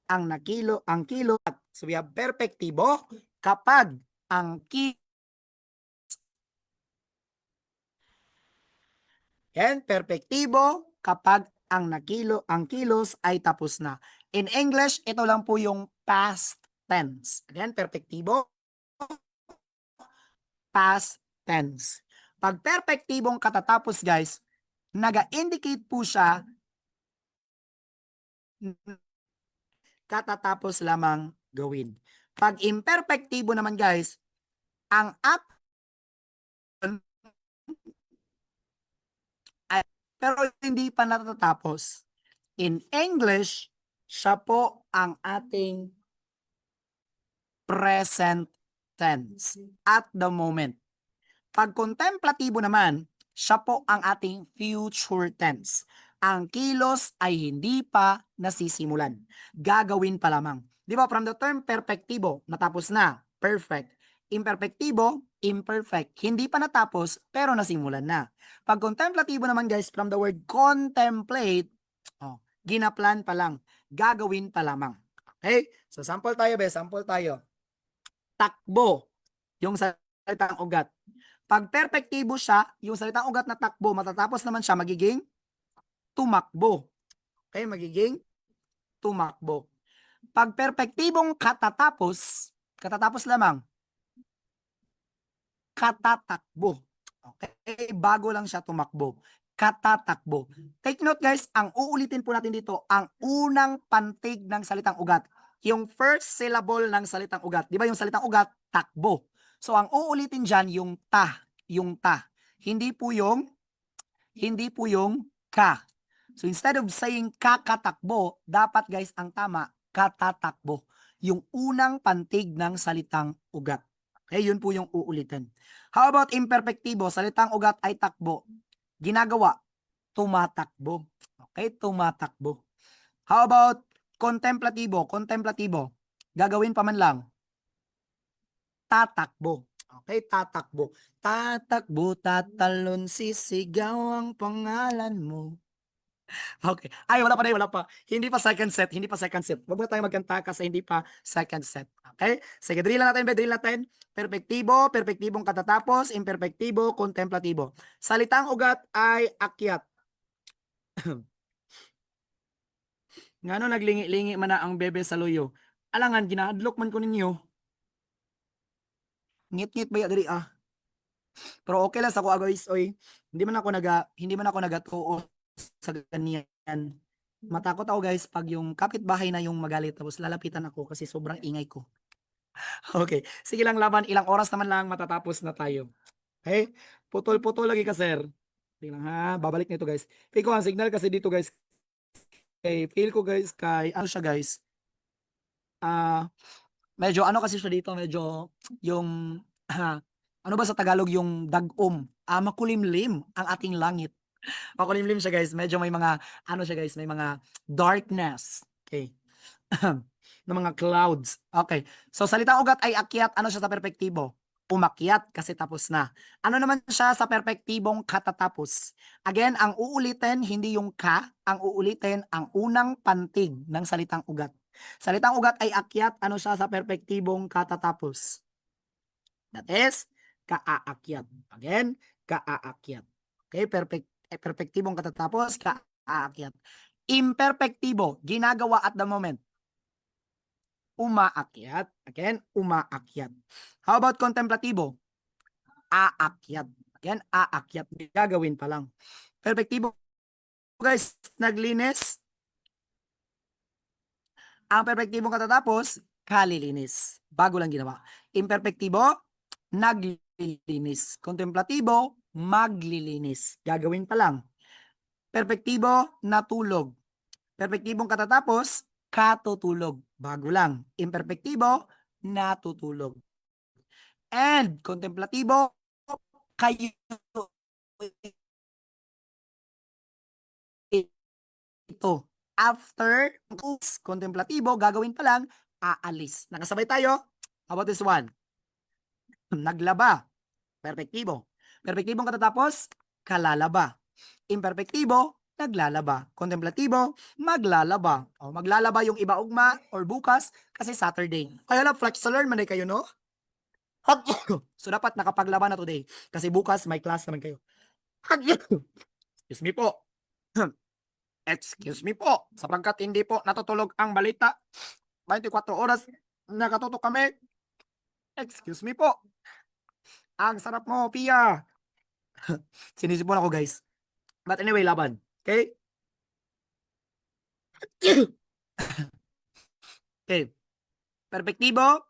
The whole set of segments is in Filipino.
ang kilo. So we have perpektibo kapag ang perpektibo kapag ang kilos ay tapos na. In English, ito lang po yung past tense. Again, perpektibo, past tense. Pag perpektibong katatapos, guys, naga-indicate po siya katatapos lamang gawin. Pag imperfectibo naman, guys, ang pero hindi pa natatapos. In English, siya po ang ating present tense at the moment. Pag contemplatibo naman, siya po ang ating future tense. Ang kilos ay hindi pa nasisimulan. Gagawin pa lamang. Di ba, from the term perfectibo, natapos na, perfect. Imperfectibo, imperfect. Hindi pa natapos, pero nasimulan na. Pag contemplatibo naman, guys, from the word contemplate, ginaplan pa lang. Gagawin pa lamang. Okay? So, sample tayo, sample tayo. Takbo, yung salitang ugat. Pag perpektibo siya, yung salitang ugat na takbo, matatapos naman siya, magiging tumakbo. Okay, magiging tumakbo. Pag perpektibong katatapos lamang, katatakbo. Okay, bago lang siya tumakbo. Katatakbo. Take note, guys, ang uulitin po natin dito, ang unang pantig ng salitang ugat. Yung first syllable ng salitang ugat. Di ba yung salitang ugat, takbo. So, ang uulitin dyan, yung ta. Yung ta. Hindi po yung ka. So, instead of saying kakatakbo, dapat, guys, ang tama, katatakbo. Yung unang pantig ng salitang ugat. Okay, yun po yung uulitin. How about imperfectibo? Salitang ugat ay takbo. Ginagawa, tumatakbo. Okay, tumatakbo. How about contemplatibo? Contemplatibo. Gagawin pa man lang. Tatakbo. Okay, tatakbo. Tatakbo, tatalon, sisigaw ang pangalan mo. Okay. Ay, wala pa. Hindi pa second set. Huwag mo tayo magkanta kasi hindi pa second set. Okay? Sige, drill natin. Perpektibong katatapos, imperfektibo, contemplatibo. Salitang ugat ay akyat. Ngano naglingi-lingi man na ang bebe sa luyo. Alangan, ginahadlok man ko ninyo. Ngit-ngit ba diri ah. Pero okay lang sa ko guys, oy. Hindi man ako nagatuo sa ganyan. Matakot ako guys pag yung kapitbahay na yung magalit tapos lalapitan ako kasi sobrang ingay ko. Okay, sige lang laban, ilang oras naman lang matatapos na tayo. Okay? Putol-putol lagi ka sir. Sige lang ha, babalik nito guys. Feel ko ang signal kasi dito guys. Okay, feel ko guys kay ano siya guys. Medyo ano kasi siya dito, medyo yung ano ba sa Tagalog yung dagom. Makulimlim ang ating langit. Makulimlim siya guys. Medyo may mga ano siya guys, may mga darkness. Okay. ng mga clouds. Okay. So salitang ugat ay akyat. Ano siya sa perpektibo? Umakyat kasi tapos na. Ano naman siya sa perpektibong katatapos? Again, ang uulitin hindi yung ka, ang uulitin ang unang pantig ng salitang ugat. Salitang ugat ay akyat. Ano siya sa perpektibong katatapos? That is kaaakyat. Again, kaaakyat. Okay, perpektibong katatapos, kaaakyat. Imperpektibo, ginagawa at the moment. Umaakyat. Again, umaakyat. How about contemplatibo? Aakyat. Again, aakyat. Gagawin pa lang. Perpektibo, guys, naglinis. Ang perpektibong katatapos, kalilinis. Bago lang ginawa. Imperpektibo, naglilinis. Contemplatibo, maglilinis. Gagawin pa lang. Perpektibo, natulog. Perpektibong katatapos, katutulog. Bago lang. Imperpektibo, natutulog. And contemplatibo, kayo ito. After contemplatibo, gagawin pa lang, aalis. Nakasabay tayo? How about this one? Naglaba. Perpektibo. Perpektibong katatapos, kalalaba. Imperpektibo, naglalaba. Kontemplatibo, maglalaba. O, maglalaba yung iba ugma or bukas kasi Saturday. Kaya lang, flex to learn man kayo, no? So, dapat nakapaglaba na today. Kasi bukas, may class naman kayo. Excuse me po. Excuse me po. Sapagkat hindi po natutulog ang balita. 24 oras nakatutok kami. Excuse me po. Ang sarap mo, Pia. Sinisipon ako, guys. But anyway, laban. Okay? Okay. Perpektibo.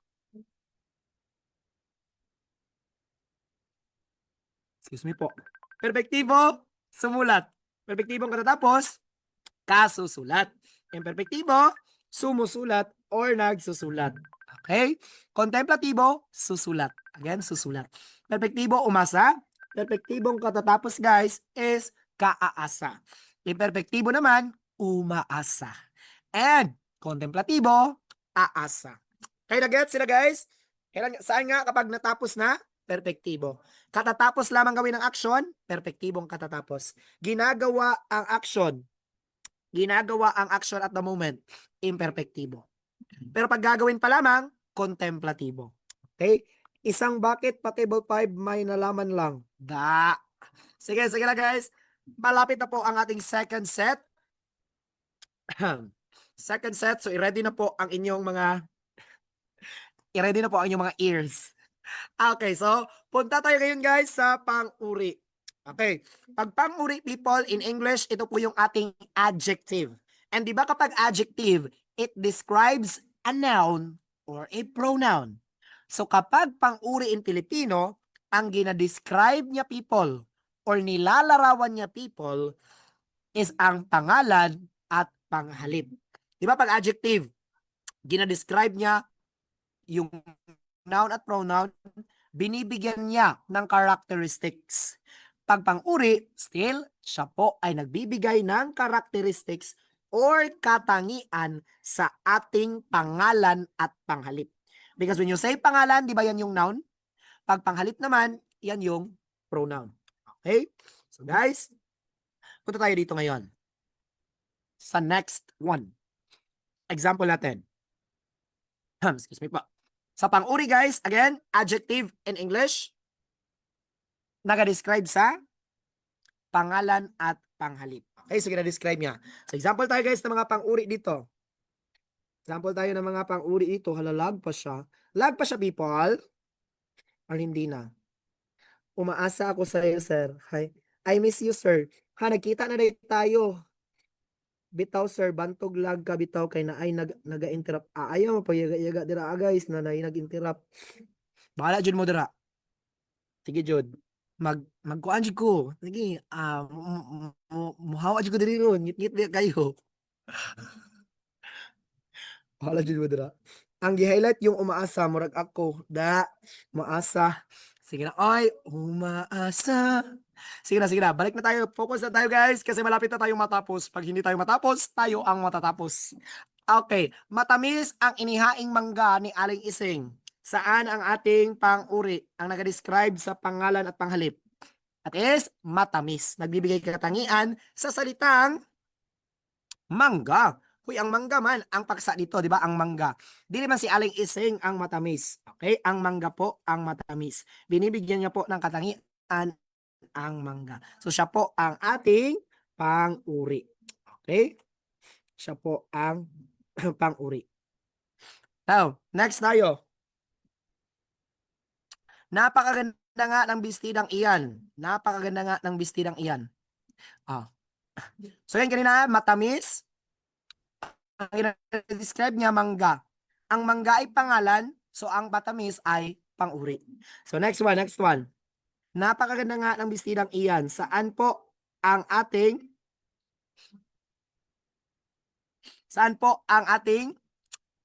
Excuse me po. Perpektibo, sumulat. Perpektibong katatapos, kasusulat. Yung perpektibo, sumusulat or nagsusulat. Okay? Kontemplatibo, susulat. Again, susulat. Perpektibo, umasa. Perpektibong katatapos, guys, is kaaasa. Yung perpektibo naman, umaasa. And kontemplatibo, aasa. Okay, na-get sila, guys? Saan nga kapag natapos na? Perpektibo. Katatapos lamang gawin ng action, perpektibong katatapos. Ginagawa ang action at the moment, imperpektibo. Pero pag gagawin pa lamang, kontemplatibo. Okay? Isang bucket pa table 5 may nalaman lang. Sige na guys. Malapit na po ang ating second set. Second set, so i-ready na po ang inyong mga ears. Okay, so punta tayo ngayon guys sa pang-uri. Okay, pag pang-uri people in English, ito po yung ating adjective. And di ba kapag adjective, it describes a noun or a pronoun. So kapag pang-uri in Filipino, ang ginadescribe niya people or nilalarawan niya people is ang pangalan at panghalip. Di ba pag adjective, ginadescribe niya yung noun at pronoun, binibigyan niya ng characteristics. Pag pang-uri, still, siya po ay nagbibigay ng characteristics or katangian sa ating pangalan at panghalip. Because when you say pangalan, di ba yan yung noun? Pag panghalip naman, yan yung pronoun. Okay? So guys, punta tayo dito ngayon. Sa next one. Example natin. Excuse me po. Sa pang-uri guys, again, adjective in English, naga-describe sa pangalan at panghalip. Okay, so gina-describe niya. So example tayo guys ng mga pang-uri dito. Example tayo ng mga pang-uri dito. Halalag pa siya. Lag pa siya people. Or hindi na. Umaasa ako sa iyo, sir. Hi. I miss you, sir. Ha, nagkita na rin tayo. Bitaw, sir, bantog lag ka, bitaw, kay na ay naga-interrupt. Ayaw mo pa, yaga dira, guys, na nag-interrupt. Bahala, Jud mo dira. Sige, Jud. Magkuan jud ko. Sige, muhawa jud ko diri ron. Ngit-ngit kayo. Bahala, Jud mo dira. Ang gi-highlight yung umaasa, murag ako. Umaasa. Sige na, ay, umaasa. Sige na, balik na tayo. Focus na tayo guys, kasi malapit na tayong matapos. Pag hindi tayo matapos, tayo ang matatapos. Okay, matamis ang inihaing mangga ni Aling Ising. Saan ang ating pang-uri? Ang nag-describe sa pangalan at panghalip. At is, matamis. Nagbibigay katangian sa salitang mangga. Huy, ang mangga man, ang paksa dito, di ba? Ang mangga. Di naman si Aling Ising ang matamis. Okay? Ang mangga po ang matamis. Binibigyan niya po ng katangian ang mangga. So, siya po ang ating pang-uri. Okay? Siya po ang pang-uri. Now, next tayo. Napakaganda nga ng bestidang iyan. Napakaganda nga ng bestidang iyan. So, yan kanina, matamis. Ang describe niya, mangga. Ang mangga ay pangalan, so ang matamis ay pang-uri. So, next one. Napakaganda nga ng bestidang iyan. Saan po ang ating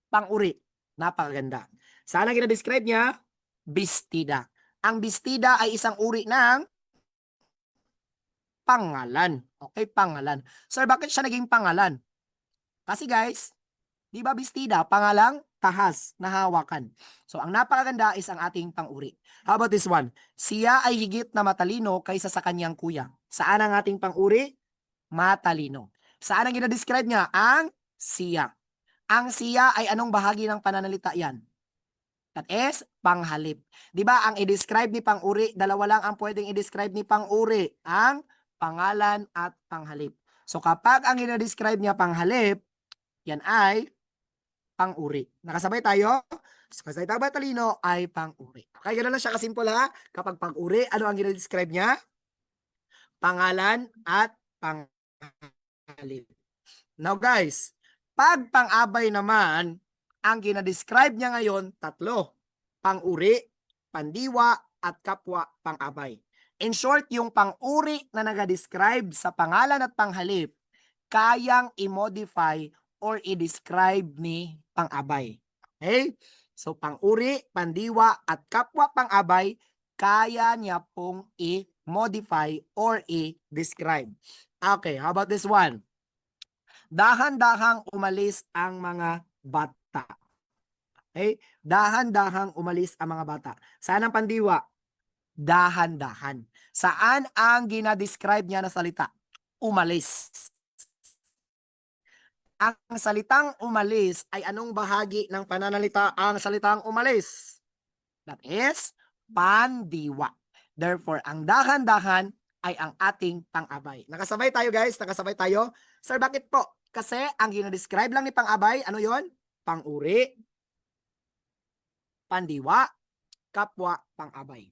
pang-uri? Napakaganda. Saan ang gina-describe niya? Bestida. Ang bestida ay isang uri ng pangalan. Okay, pangalan. Sir, bakit siya naging pangalan? Kasi guys, di ba bestida, pangalang tahas, nahawakan. So, ang napakaganda is ang ating pang-uri. How about this one? Siya ay higit na matalino kaysa sa kanyang kuya. Saan ang ating pang-uri? matalino. Saan ang ginadescribe niya? Ang siya. Ang siya ay anong bahagi ng pananalita yan? That is, panghalip. Di ba, ang i-describe ni pang-uri, dalawa lang ang pwedeng i-describe ni pang-uri, ang pangalan at panghalip. So kapag ang ina-describe niya panghalip, yan ay pang-uri. Nakasabay tayo? So, kasabay tayo matalino ay pang-uri. Okay, ganoon lang siya kasimple ha. Kapag pang-uri, ano ang ina-describe niya? Pangalan at panghalip. Now guys, pag pang-abay naman, ang ginadescribe niya ngayon, tatlo. Pang-uri, pandiwa, at kapwa pang-abay. In short, yung pang-uri na nagadescribe sa pangalan at panghalip, kayang i-modify or i-describe ni pang-abay. Okay? So, pang-uri, pandiwa, at kapwa pang-abay, kaya niya pong i-modify or i-describe. Okay, how about this one? Dahan-dahang umalis ang mga bata. Okay? Dahan-dahang umalis ang mga bata. Saan ang pandiwa? Dahan-dahan. Saan ang ginadescribe niya na salita? Umalis. Ang salitang umalis ay anong bahagi ng pananalita ang salitang umalis? That is pandiwa. Therefore, ang dahan-dahan ay ang ating pang-abay. Nakasabay tayo guys, nakasabay tayo. Sir, bakit po? Kasi ang ginadescribe lang ni pang-abay, ano yon? Pang-uri, pandiwa, kapwa, pang-abay.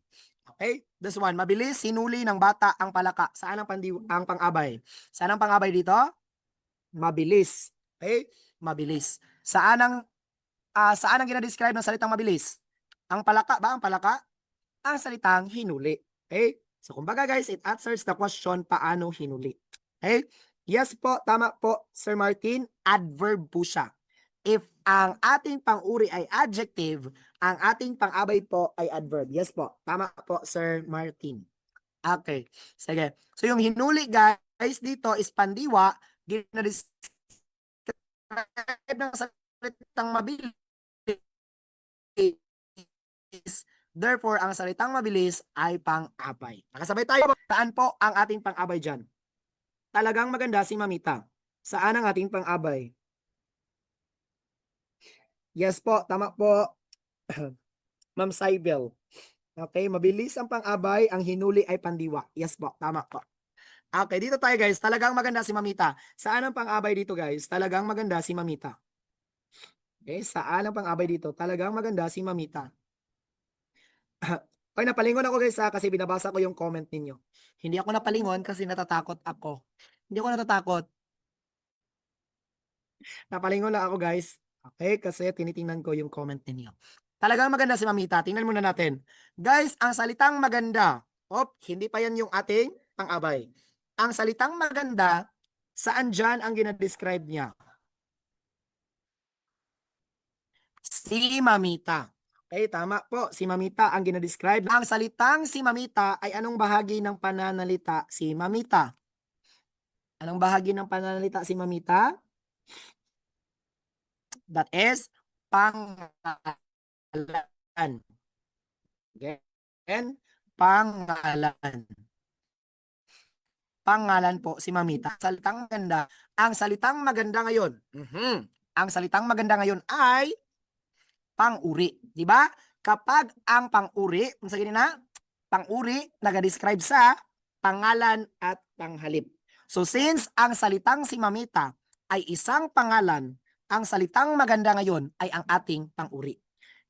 Okay? This one, mabilis sinuli ng bata ang palaka. Saan ang ang pang-abay? Saan ang pang-abay dito? Mabilis. Okay? Mabilis. Saan ang ginadescribe ng salitang mabilis? Ang palaka ba? Ang palaka? Ang salitang hinuli. Okay? So, kumbaga guys, it answers the question, paano hinuli. Okay? Yes po, tama po, Sir Martin, adverb po siya. If ang ating pang-uri ay adjective, ang ating pang-abay po ay adverb. Yes po, tama po, Sir Martin. Okay, sige. So, yung hinuli guys, dito is pandiwa, ginadescribe ng salitang mabilis. Therefore, ang salitang mabilis ay pang-abay. Nakasabay tayo. Saan po ang ating pang-abay dyan? Talagang maganda si Mamita. Saan ang ating pang-abay? Yes po, tama po. Ma'am Saibel. Okay, mabilis ang pang-abay, ang hinuli ay pandiwa. Yes po, tama po. Okay, dito tayo guys. Talagang maganda si Mamita. Saan ang pang-abay dito guys? Talagang maganda si Mamita. Okay, saan ang pang-abay dito? Talagang maganda si Mamita. Okay, napalingon ako guys kasi binabasa ko yung comment ninyo. Hindi ako napalingon kasi natatakot ako. Hindi ako natatakot. Napalingon lang ako guys. Okay, kasi tinitingnan ko yung comment ninyo. Talagang maganda si Mamita. Tingnan muna natin. Guys, ang salitang maganda. Hindi pa yan yung ating pang-abay. Ang salitang maganda, saan dyan ang ginadescribe niya? Si Mamita. Okay, tama po. Si Mamita ang ginadescribe. Ang salitang si Mamita ay anong bahagi ng pananalita si Mamita? Anong bahagi ng pananalita si Mamita? That is pangalan. Again, pangalan. Pangalan po si Mamita. Salitang maganda. Ang salitang maganda ngayon. Ang salitang maganda ngayon ay pang-uri. Di ba? Kapag ang pang-uri, kung sa na, pang-uri, nag-describe sa pangalan at panghalip. So since ang salitang si Mamita ay isang pangalan, ang salitang maganda ngayon ay ang ating pang-uri.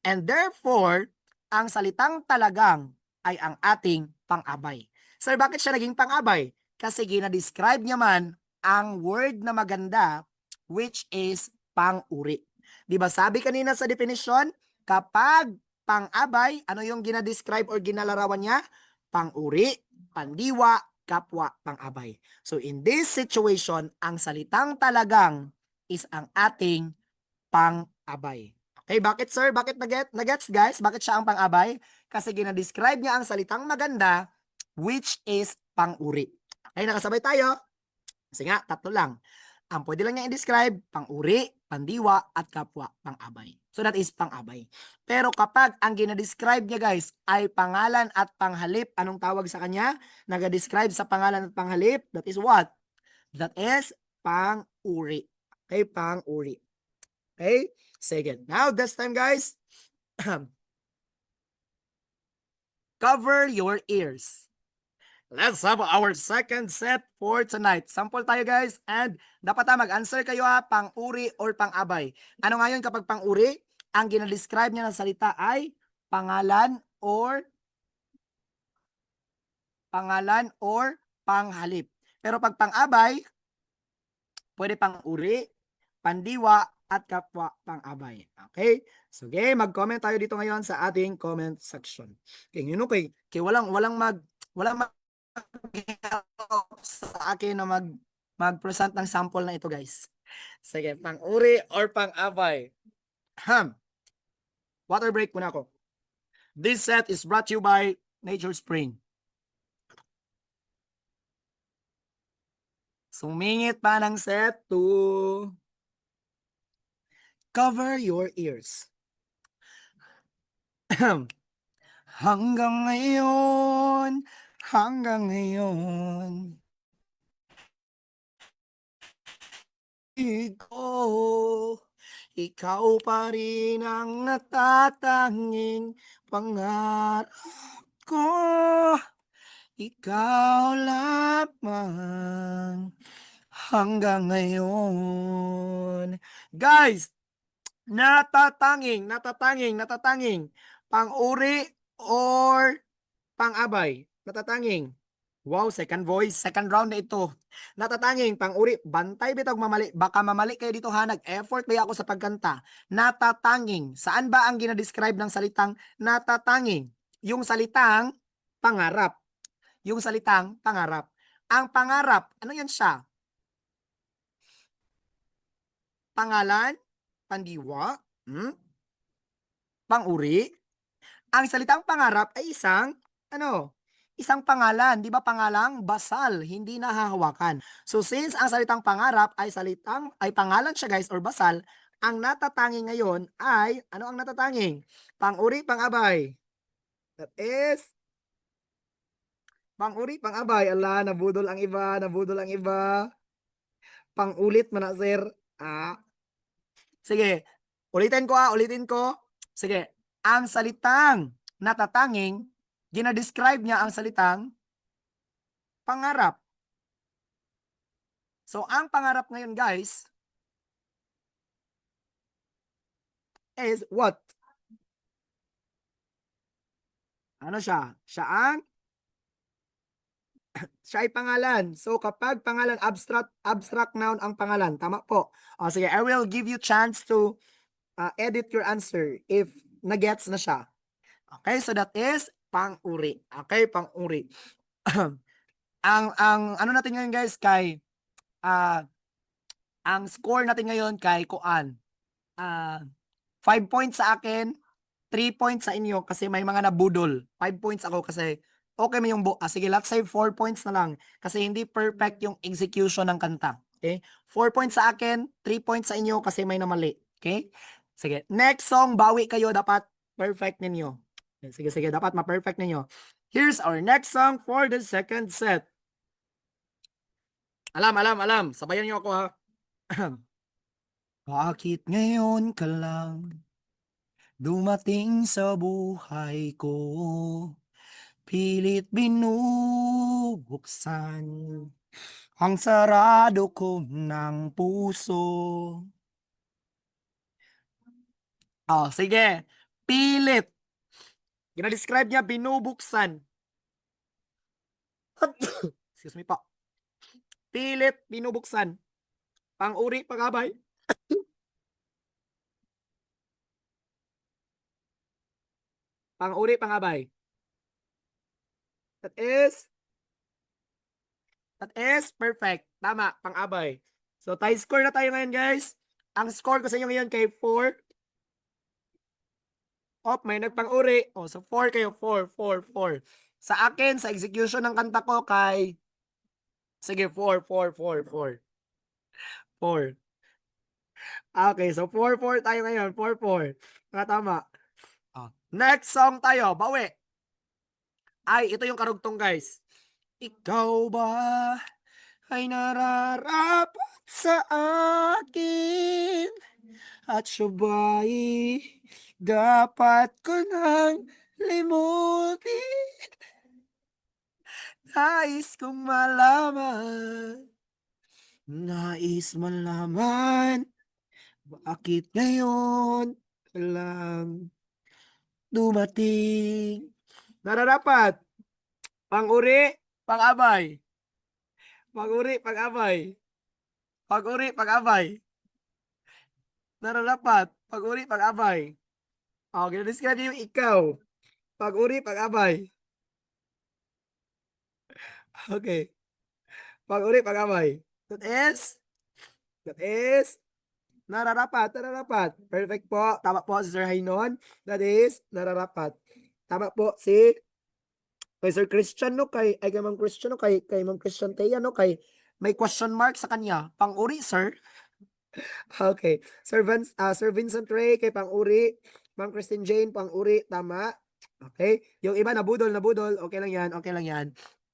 And therefore, ang salitang talagang ay ang ating pang-abay. Sir, bakit siya naging pang-abay? Kasi ginadescribe niya man ang word na maganda, which is pang-uri. Di ba sabi kanina sa definition, kapag pang-abay, ano yung ginadescribe or ginalarawan niya? Pang-uri, pandiwa, kapwa, pang-abay. So in this situation, ang salitang talagang is ang ating pang-abay. Okay, bakit sir? Bakit nagets guys? Bakit siya ang pang-abay? Kasi ginadescribe niya ang salitang maganda, which is pang-uri. Okay, nakasabay tayo? Kasi nga, tatlo lang. Ang pwede lang niya i-describe, pang-uri, pandiwa, at kapwa, pang-abay. So that is pang-abay. Pero kapag ang ginadescribe niya guys ay pangalan at panghalip, anong tawag sa kanya? Nag-describe sa pangalan at panghalip, that is what? That is pang-uri. Okay, pang-uri. Okay? Sige. Now, this time, guys, cover your ears. Let's have our second set for tonight. Sample tayo, guys, and dapat mag-answer kayo pang-uri or pang-abay. Ano nga yun kapag pang-uri? Ang ginadescribe niya ng salita ay pangalan or panghalip. Pero pag pang-abay, pwede pang-uri, pandiwa, at kapwa pang-abay. Okay? So, okay, mag-comment tayo dito ngayon sa ating comment section. Okay, yun okay. Okay, walang sa akin na mag-present ng sample na ito, guys. Sige, pang-uri or pang-abay. Water break muna ako. This set is brought to you by Nature Spring. Sumingit pa ng set to cover your ears. Hanggang ngayon, ikaw pa rin ang natatanging pangarap ko. Ikaw lamang hanggang ngayon. Guys, natatanging, pang-uri or pang-abay? Natatanging. Wow, second voice, second round na ito. Natatanging, pang-uri, bantay bitog mamali. Baka mamali kayo dito ha, nag-effort ba ako sa pagkanta. Natatanging, saan ba ang ginadescribe ng salitang natatanging? Yung salitang pangarap. Yung salitang pangarap. Ang pangarap, ano yan siya? Pangalan, pandiwa, pang-uri. Ang salitang pangarap ay isang pangalan, di ba pangalang basal, hindi nahahawakan. So since ang salitang pangarap ay pangalan siya, guys, or basal, ang natatanging ngayon ay, ano ang natatanging? Pang-uri, pang-abay. That is pang-uri, pang-abay. Ala, nabudol ang iba. Pang-ulit man na, sir. Sige, ulitin ko. Sige, ang salitang natatanging, ginadescribe niya ang salitang pangarap. So, ang pangarap ngayon, guys, is what? Ano siya? Siya ay pangalan. So, kapag pangalan, abstract noun ang pangalan. Tama po. O, sige, I will give you chance to edit your answer if nagets na siya. Okay, so that is pang-uri. Okay, pang-uri. ang ano natin ngayon, guys, kay ang score natin ngayon kay Kuan. 5 points sa akin, 3 points sa inyo kasi may mga nabudol. 5 points ako kasi okay may yung sige, let's say 4 points na lang kasi hindi perfect yung execution ng kanta. Okay? 4 points sa akin, 3 points sa inyo kasi may namali. Okay? Sige, next song, bawi kayo, dapat perfect ninyo. Sige, dapat ma-perfect ninyo. Here's our next song for the second set. Alam. Sabayan niyo ako ha. Bakit ngayon ka lang dumating sa buhay ko? Pilit binubuksan ang sarado ko ng puso. Sige. Pilit. Gina-describe niya binubuksan. Excuse me po. Pilit binubuksan. Pang-uri, pang-abay. Pang-uri, pang-abay. That is perfect. Tama, pang-abay. So, tie score na tayo ngayon, guys. Ang score ko sa inyo ngayon kay 4. May nagpang-uri. So 4 kayo. 4. Sa akin, sa execution ng kanta ko kay... Sige, 4. 4. Okay, so 4 tayo ngayon. 4. Tama. Next song tayo, bawi. Ay, ito yung karugtong, guys. Ikaw ba ay nararapat sa akin at siya ba'y dapat ko nang limutin? Nais kong malaman, nais malaman, bakit ngayon ka lang dumating? Nararapat, pang-uri, pang-abay, pang-uri, pang-abay, pag-uri, pag-abay, nararapat, pag-uri, pag-abay. Oh, gina-describe yung ikaw. Pag-uri, pag-abay. Okay. Pag-uri, pag-abay. That is, nararapat, nararapat. Perfect po. Tama po si Sir Hainon. That is, nararapat. Tama po si kay Sir Christian, no? Kay Ma'am Christian, no? Kay Ma'am Christian Teya, no? May question mark sa kanya. Pang-uri, sir. Okay. Sir Vincent Ray, kay pang-uri. Ma'am Christine Jane, pang-uri. Tama. Okay. Yung iba, nabudol. Okay lang yan, okay lang yan.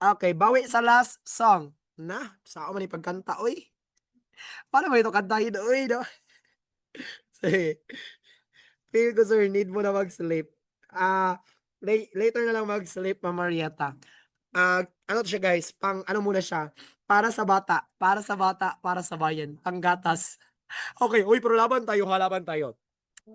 Okay, bawi sa last song. Na, saan man ipagkanta, oy. Paano mo ito kantahin, oy, no? Sige. Feel ko, sir, need mo na mag-sleep. Later na lang mag-sleep, Ma'am Marietta. Ano to siya, guys? Ano muna siya? Para sa bata, para sa bata, para sa bayan. Panggatas. Okay, uy, pero laban tayo, halaban tayo.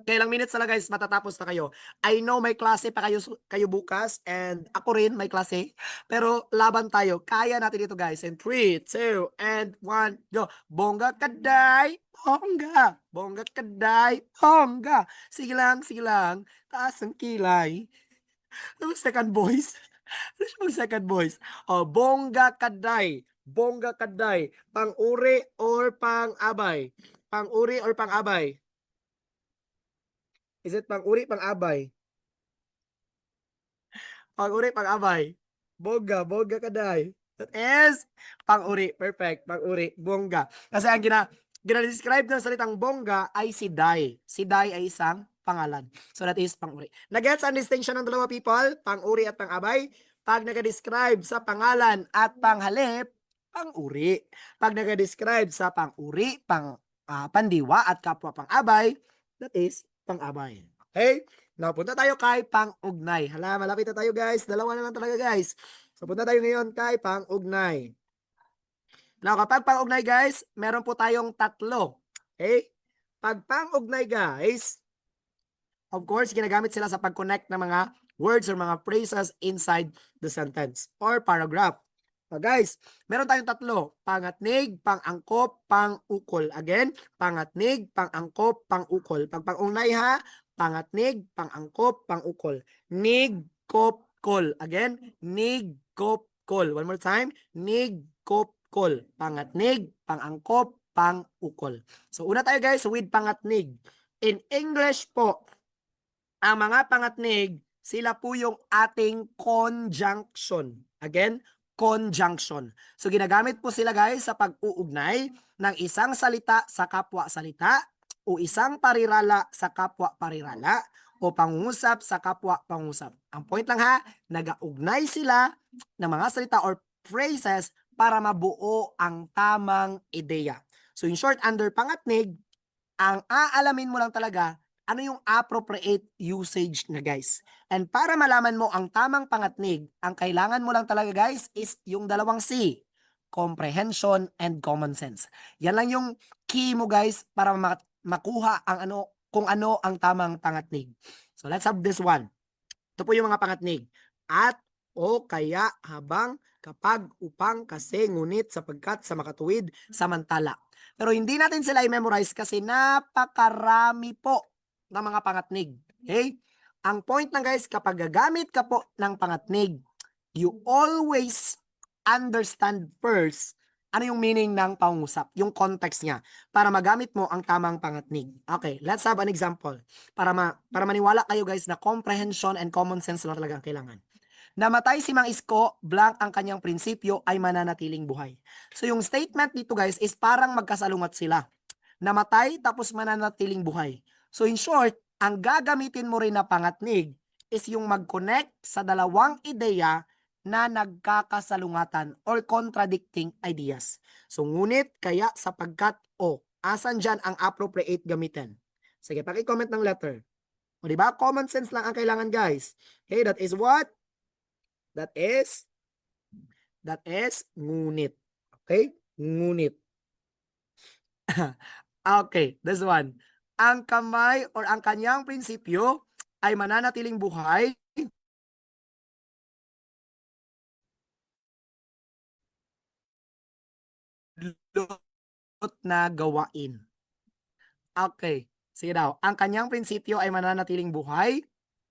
Kailang minutes na lang, guys, matatapos na kayo. I know may klase pa kayo bukas and ako rin may klase. Pero laban tayo. Kaya natin ito, guys. In 3, 2, and 1, go. Bongga kaday, bongga. Bongga kaday, bongga. Sige lang, sige lang. Taas ang kilay. Ano yung second voice? Ano yung second voice? Oh, bongga kaday. Bongga kaday. Pang-uri or pang-abay? Pang-uri or pang-abay? Is it pang-uri, pang-abay? Pang-uri, pang-abay. Bongga, bongga kaday. That is pang-uri. Perfect. Pang-uri, bongga. Kasi ang gina-describe ng salitang bongga ay si Dai. Si Dai ay isang pangalan. So that is pang-uri. Nag-gets ang distinction ng dalawa, people? Pang-uri at pang-abay. Pag nag-describe sa pangalan at panghalip, pang-uri. Pag nag-describe sa pang-uri, pandiwa at kapwa pang-abay, that is pang-abay. Okay? Now, punta tayo kay pang-ugnay. Hala, malapit na tayo, guys. Dalawa na lang talaga, guys. So, punta tayo ngayon kay pang-ugnay. Now, kapag pang-ugnay, guys, meron po tayong tatlo. Okay? Pag pang-ugnay, guys, of course, ginagamit sila sa pag-connect ng mga words or mga phrases inside the sentence or paragraph. So, guys, meron tayong tatlo. Pangatnig, pang-angkop, pang-ukol. Again, pangatnig, pang-angkop, pang-ukol. Pag pang-ugnay, ha? Pangatnig, pang-angkop, pang-ukol. Nig, kop, kol. Again, nig, kop, kol. One more time. Nig, kop, kol. Pangatnig, pang-angkop, pang-ukol. So, una tayo, guys, with pangatnig. In English po, ang mga pangatnig, sila po yung ating conjunction. Again, conjunction. So, ginagamit po sila, guys, sa pag-uugnay ng isang salita sa kapwa salita o isang parirala sa kapwa parirala o pangungusap sa kapwa pangusap. Ang point lang, ha, nag-augnay sila ng mga salita or phrases para mabuo ang tamang ideya. So in short, under pangatnig, ang aalamin mo lang talaga ano yung appropriate usage na, guys. And para malaman mo ang tamang pangatnig, ang kailangan mo lang talaga, guys, is yung dalawang C, comprehension and common sense. Yan lang yung key mo, guys, para makuha ang kung ano ang tamang pangatnig. So let's have this one. Ito po yung mga pangatnig. At, o, kaya, habang, kapag, upang, kasi, ngunit, sapagkat, sa makatuwid, samantala. Pero hindi natin sila i-memorize kasi napakarami po ng mga pangatnig. Okay? Ang point lang, guys, kapag gagamit ka po ng pangatnig, you always understand first ano yung meaning ng pangusap, yung context niya, para magamit mo ang tamang pangatnig. Okay, let's have an example. Para maniwala kayo, guys, na comprehension and common sense lang talaga ang kailangan. Namatay si Mang Isko, blank ang kanyang prinsipyo ay mananatiling buhay. So yung statement dito, guys, is parang magkasalungat sila. Namatay tapos mananatiling buhay. So in short, ang gagamitin mo rin na pangatnig is yung mag-connect sa dalawang ideya na nagkakasalungatan or contradicting ideas. So, ngunit, kaya, sapagkat, o. Asan dyan ang appropriate gamitin? Sige, paki-comment ng letter. O, diba? Common sense lang ang kailangan, guys. Okay, that is what? That is ngunit. Okay? Ngunit. Okay, this one. Ang kamay or ang kanyang prinsipyo ay mananatiling buhay na gawain. Okay, sige daw. Ang kanyang prinsipyo ay mananatiling buhay.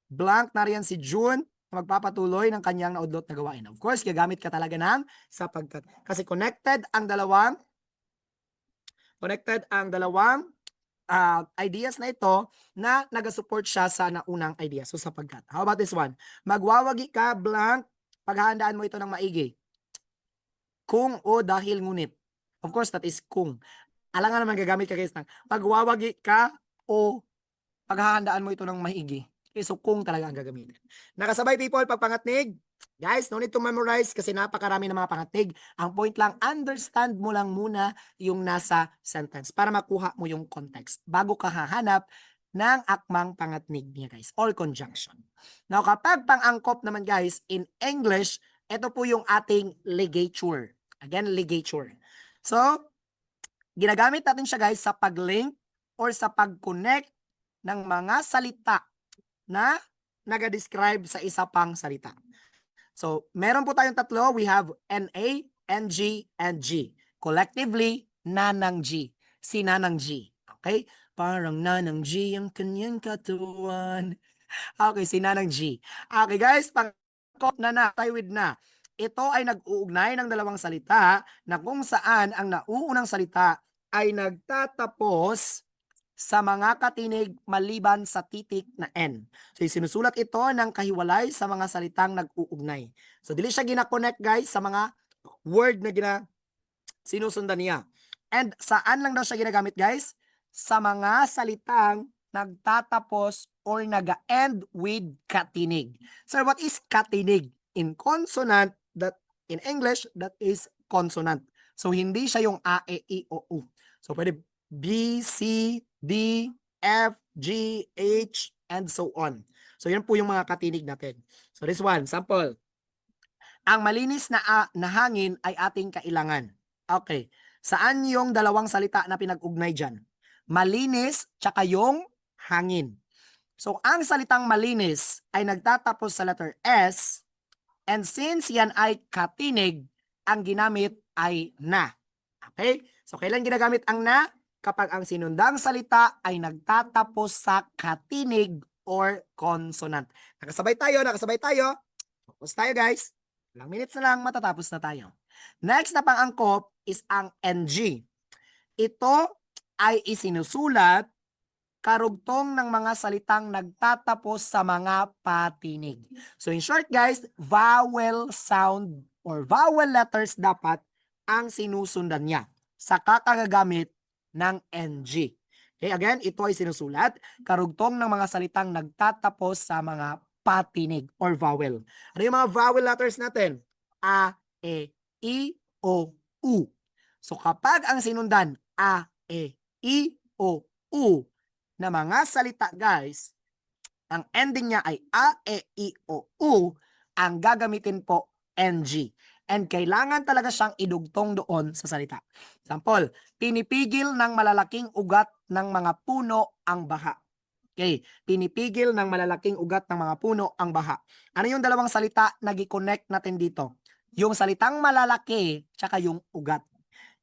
Blank na riyan si June magpapatuloy ng kanyang naudlot na gawain. Of course, gagamit ka talaga ng sapagkat. Kasi connected ang dalawang ideas na ito na nag-support siya sa naunang idea. So, sapagkat. How about this one? Magwawagi ka, blank, paghahandaan mo ito ng maigi. Kung o dahil ngunit. Of course, that is kung. Alangan naman gagamit ka guys ng pagwawagi ka o paghahandaan mo ito ng maigi. Okay, so kung talaga ang gagamitin. Nakasabay people, pagpangatnig. Guys, no need to memorize kasi napakarami ng mga pangatnig. Ang point lang, understand mo lang muna yung nasa sentence para makuha mo yung context bago ka hahanap ng akmang pangatnig niya guys, or conjunction. Now, kapag pang-angkop naman guys, in English, ito po yung ating ligature. Again, ligature. So, ginagamit natin siya guys sa pag-link or sa pag-connect ng mga salita na nag-describe sa isa pang salita. So, meron po tayong tatlo. We have NA, NG, and G. Collectively, Nanang G. Si Nanang G. Okay? Parang Nanang G ang kanyang katuwan. Okay, si Nanang G. Okay guys, pangkop na tayo with na. Ito ay nag-uugnay ng dalawang salita na kung saan ang nauunang salita ay nagtatapos sa mga katinig maliban sa titik na N. So, sinusulat ito ng kahiwalay sa mga salitang nag-uugnay. So, dili siya gina-connect guys sa mga word na sinusundan niya. And saan lang daw siya ginagamit guys? Sa mga salitang nagtatapos or nag-end with katinig. So, what is katinig? In consonant, that in English, that is consonant. So, hindi siya yung A, E, I, O, U. So, pwede B, C, D, F, G, H, and so on. So, yan po yung mga katinig natin. So, this one, sample. Ang malinis na hangin ay ating kailangan. Okay. Saan yung dalawang salita na pinag-ugnay dyan? Malinis, tsaka yung hangin. So, ang salitang malinis ay nagtatapos sa letter S, and since yan ay katinig, ang ginamit ay na. Okay? So, kailan ginagamit ang na? Kapag ang sinundang salita ay nagtatapos sa katinig or consonant. Nakasabay tayo. Focus tayo guys. Ilang minutes na lang, matatapos na tayo. Next na pang-angkop is ang NG. Ito ay isinusulat karugtong ng mga salitang nagtatapos sa mga patinig. So in short guys, vowel sound or vowel letters dapat ang sinusundan niya sa kakagagamit ng NG. Okay, again, ito ay sinusulat karugtong ng mga salitang nagtatapos sa mga patinig or vowel. Ano yung mga vowel letters natin? A, E, I, O, U. So kapag ang sinundan A, E, I, O, U na mga salita guys, ang ending niya ay A, E, I, O, U, ang gagamitin po NG. And kailangan talaga siyang idugtong doon sa salita. Example, pinipigil ng malalaking ugat ng mga puno ang baha. Okay, pinipigil ng malalaking ugat ng mga puno ang baha. Ano yung dalawang salita na gi-connect natin dito? Yung salitang malalaki tsaka yung ugat.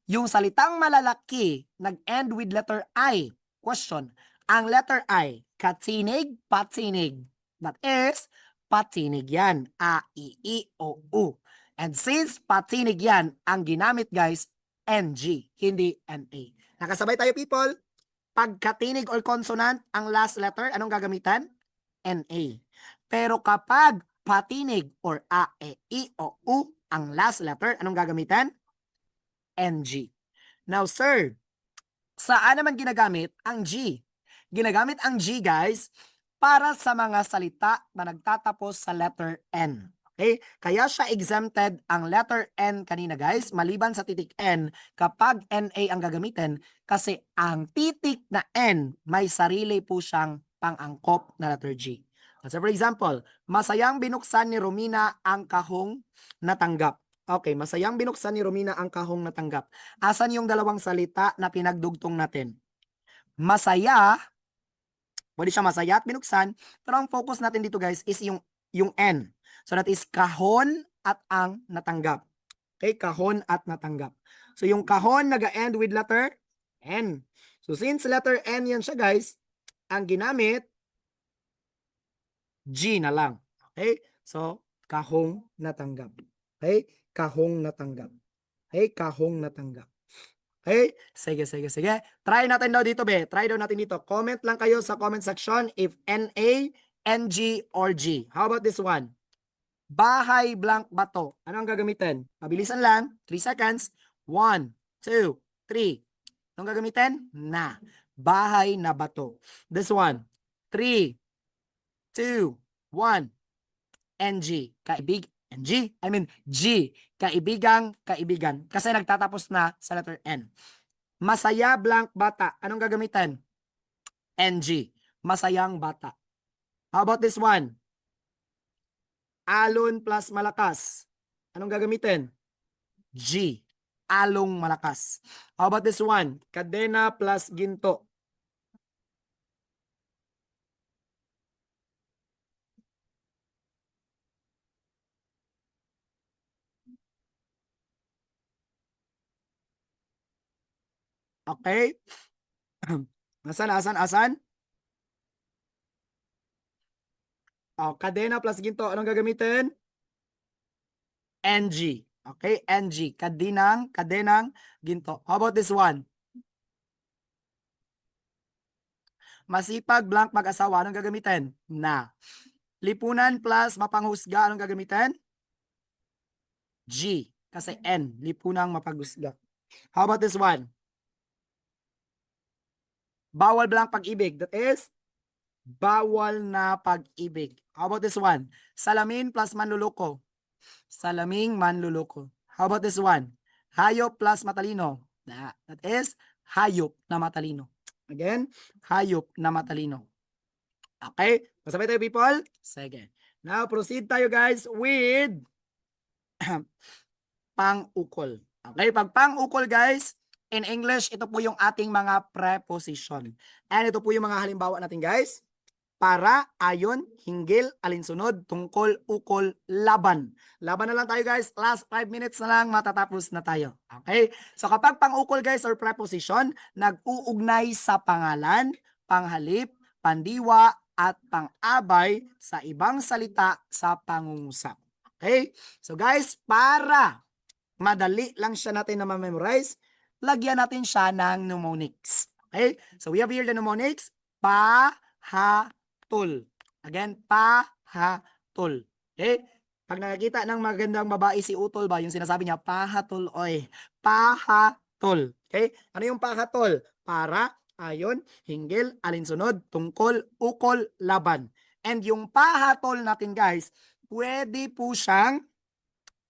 Yung salitang malalaki nag-end with letter I. Question, ang letter I, katinig, patinig. That is, patinig yan. A, I, I, O, U. And since patinig yan, ang ginamit guys, NG, hindi NA. Nakasabay tayo people? Pag katinig or consonant, ang last letter, anong gagamitan? NA. Pero kapag patinig or A, E, I, O, U, ang last letter, anong gagamitan? NG. Now sir, saan naman ginagamit ang G? Ginagamit ang G guys para sa mga salita na nagtatapos sa letter N. Okay? Kaya siya exempted ang letter N kanina guys, maliban sa titik N kapag NA ang gagamitin kasi ang titik na N may sarili po siyang pang-angkop na letter G. So for example, masayang binuksan ni Romina ang kahong natanggap. Okay, masayang binuksan ni Romina ang kahong natanggap. Asan yung dalawang salita na pinagdugtong natin? Masaya, pwede siya masaya at binuksan, pero ang focus natin dito guys is yung N. So that is kahon at ang natanggap. Okay, kahon at natanggap. So yung kahon nag-end with letter N. So since letter N yan siya guys, ang ginamit, G na lang. Okay, so kahong natanggap. Okay, kahong natanggap. Okay, kahong natanggap. Okay? Sige. Try natin daw dito, be. Try daw natin dito. Comment lang kayo sa comment section if NA, NG, or G. How about this one? Bahay blank bato. Ano ang gagamitin? Mabilisan lang. 3 seconds. 1, 2, 3. Anong gagamitin? Na. Bahay na bato. This one. 3, 2, 1. NG. Kaibig. NG. I mean, G. Kaibigan. Kasi nagtatapos na sa letter N. Masaya blank bata. Anong gagamitin? NG. Masayang bata. How about this one? Alon plus malakas. Anong gagamitin? G. Along malakas. How about this one? Kadena plus ginto. Okay? Asan? Oh, kadena plus ginto. Anong gagamitin? NG. Okay? NG. Kadenang ginto. How about this one? Masipag blank mag-asawa. Anong gagamitin? Na. Lipunan plus mapanghusga. Anong gagamitin? G. Kasi N. Lipunang mapanghusga. How about this one? Bawal blank pag-ibig. That is bawal na pag-ibig. How about this one? Salamin plus manluloko. Salaming manluloko. How about this one? Hayop plus matalino. That is hayop na matalino. Again, hayop na matalino. Okay? Masabay tayo people? Sige. Now, proceed tayo guys with pang-ukol. Okay? Pag pang-ukol guys, in English, ito po yung ating mga preposition. And ito po yung mga halimbawa natin guys. Para, ayon, hinggil, alinsunod, tungkol, ukol, laban. Laban na lang tayo guys. Last 5 minutes na lang, matatapos na tayo. Okay? So kapag pang-ukol guys or preposition, nag-uugnay sa pangalan, panghalip, pandiwa, at pang-abay sa ibang salita sa pangungusap. Okay? So guys, para madali lang siya natin na ma-memorize, lagyan natin siya ng mnemonics. Okay? So we have here the mnemonics. Pahatol. Again, pahatol. Okay? Pag nakakita ng magandang babae si Utol ba, yung sinasabi niya, pahatol oy. Pahatol. Okay? Ano yung pahatol? Para, ayon, hinggil, alinsunod, tungkol, ukol, laban. And yung pahatol natin guys, pwede po siyang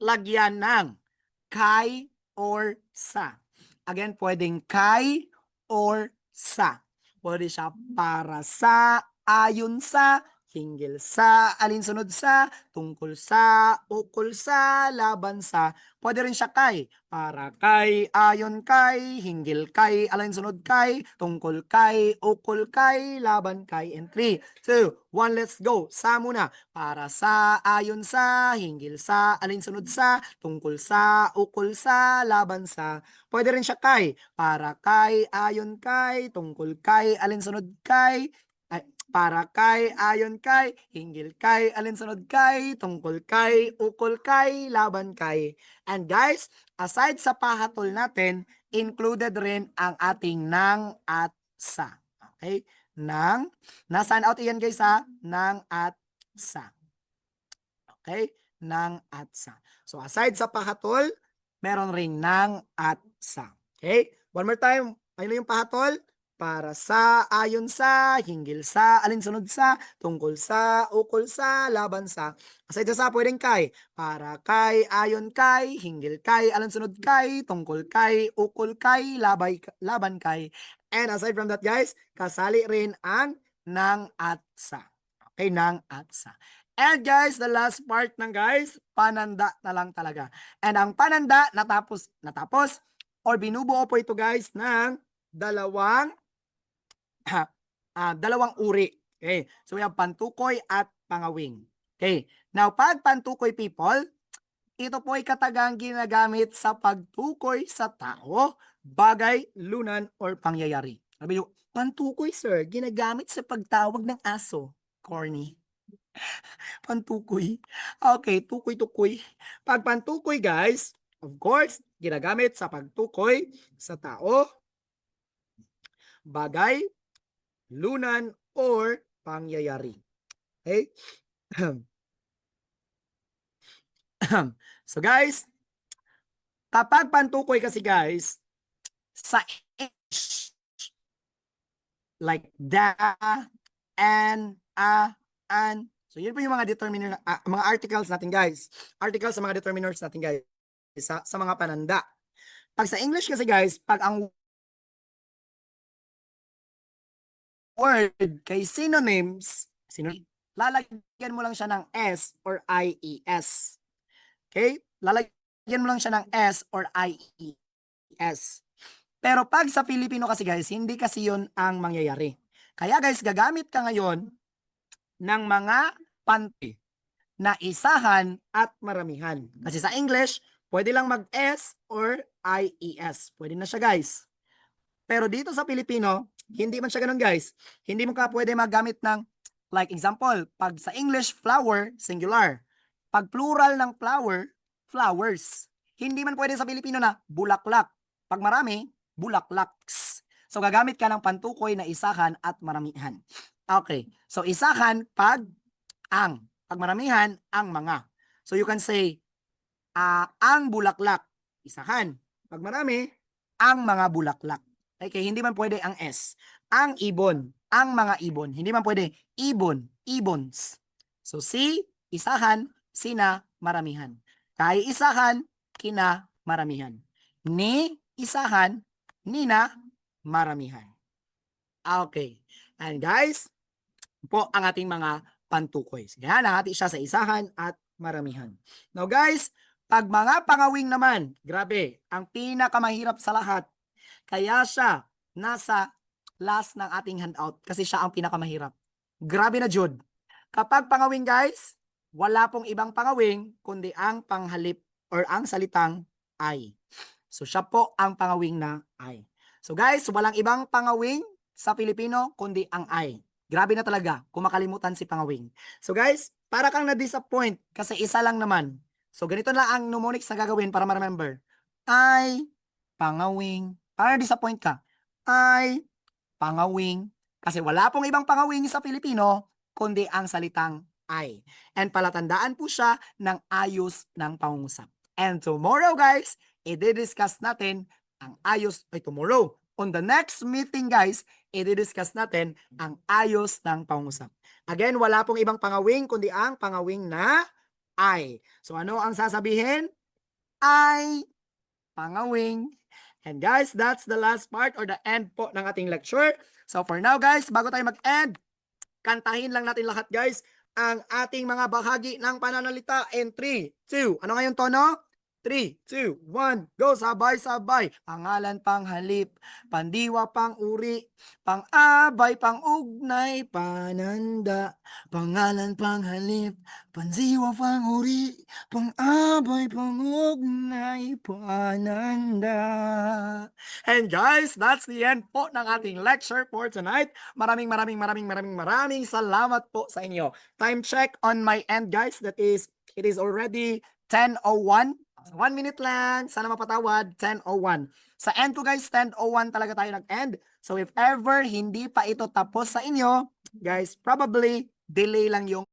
lagyan ng kay or sa. Again, pwedeng kay or sa. Pwede siya para sa, ayon sa, hinggil sa, alinsunod sa, tungkol sa, ukol sa, laban sa. Pwede rin siya kay, para kay, ayon kay, hinggil kay, alinsunod kay, tungkol kay, ukol kay, laban kay. And 3, 2, 1, let's go. Sa muna. Para sa, ayon sa, hinggil sa, alinsunod sa, tungkol sa, ukol sa, laban sa. Pwede rin siya kay, para kay, ayon kay, tungkol kay, alinsunod kay, para kay, ayon kay, hinggil kay, alinsunod kay, tungkol kay, ukol kay, laban kay. And guys, aside sa pahatol natin, included rin ang ating nang at sa. Okay? Nang, nasaan out iyan guys ha? Nang at sa. Okay? Nang at sa. So aside sa pahatol, meron ring nang at sa. Okay? One more time. Ano yung pahatol? para sa, ayon sa, hinggil sa, alinsunod sa, tungkol sa, ukol sa, laban sa. Aside sa pwedeng kay, para kay, ayon kay, hinggil kay, alinsunod kay, tungkol kay, ukol kay, laban kay. And aside from that guys, kasali rin ang ng at sa. Okay, ng at sa. And guys, the last part ng guys, pananda na lang talaga. And ang pananda, natapos, or binubuo po ito guys ng dalawang uri. Okay. So we have pantukoy at pangawing. Okay. Now, pag pantukoy people, ito po ay katagang ginagamit sa pagtukoy sa tao, bagay, lunan, or pangyayari. Sabi nyo, pantukoy sir, ginagamit sa pagtawag ng aso. Corny. Pantukoy. Okay, tukoy-tukoy. Pag pantukoy guys, of course, ginagamit sa pagtukoy sa tao, bagay, lunan, or pangyayari. Okay? So guys, kapag pantukoy kasi guys, sa English, like the, and, an, so yun po yung mga determiner, mga articles natin guys. Articles sa mga determiners natin guys. Sa mga pananda. Pag sa English kasi guys, pag ang word kay synonyms, lalagyan mo lang siya ng S or IES. Okay? Lalagyan mo lang siya ng S or IES. Pero pag sa Filipino kasi guys, hindi kasi yun ang mangyayari. Kaya guys, gagamit ka ngayon ng mga panty na isahan at maramihan. Kasi sa English, pwede lang mag-S or IES. Pwede na siya guys. Pero dito sa Filipino, hindi man siya ganun guys. Hindi mo ka pwede magamit ng, like example, pag sa English, flower, singular. Pag plural ng flower, flowers. Hindi man pwede sa Filipino na bulaklak. Pag marami, bulaklaks. So gagamit ka ng pantukoy na isahan at maramihan. Okay. So isahan pag ang. Pag maramihan, ang mga. So you can say, ang bulaklak, isahan. Pag marami, ang mga bulaklak. Okay, hindi man pwede ang S. Ang ibon, ang mga ibon. Hindi man pwede ibon, ibons. So si, isahan, sina, maramihan. Kay isahan, kina, maramihan. Ni, isahan, nina, maramihan. Okay. And guys, po ang ating mga pantukoy. Sige ha, nahati siya sa isahan at maramihan. Now guys, pag mga pangawing naman, grabe, ang pinakamahirap sa lahat, kaya siya nasa last ng ating handout kasi siya ang pinakamahirap. Grabe na Jud. Kapag pangawing guys, wala pong ibang pangawing kundi ang panghalip or ang salitang I. So siya po ang pangawing na I. So guys, walang ibang pangawing sa Filipino kundi ang I. Grabe na talaga kung makalimutan si pangawing. So guys, para kang na-disappoint kasi isa lang naman. So ganito na ang mnemonics na gagawin para ma-remember. I, pangawing. Para na-disappoint ka. I, pangawing. Kasi wala pong ibang pangawing sa Filipino kundi ang salitang I. And palatandaan po siya ng ayos ng pangungusap. And tomorrow guys, i-discuss natin ang ayos, tomorrow. On the next meeting guys, i-discuss natin ang ayos ng pangungusap. Again, wala pong ibang pangawing kundi ang pangawing na I. So ano ang sasabihin? I, pangawing. And guys, that's the last part or the end po ng ating lecture. So for now guys, bago tayo mag-end, kantahin lang natin lahat guys ang ating mga bahagi ng pananalita in 3, 2. Ano ngayon tono? 3, 2, 1, go, sabay-sabay. Pangalan, panghalip, pandiwa, panguri, pang-abay, pang-ugnay, pananda. Pangalan, panghalip, pandiwa, panguri, pang-abay, pang-ugnay, pananda. And guys, that's the end po ng ating lecture for tonight. Maraming salamat po sa inyo. Time check on my end guys, that is, it is already 10:01. 1 minute lang, sana mapatawad, 10:01. Sa end ko guys, 10:01 talaga tayo nag-end. So if ever hindi pa ito tapos sa inyo, guys, probably delay lang yung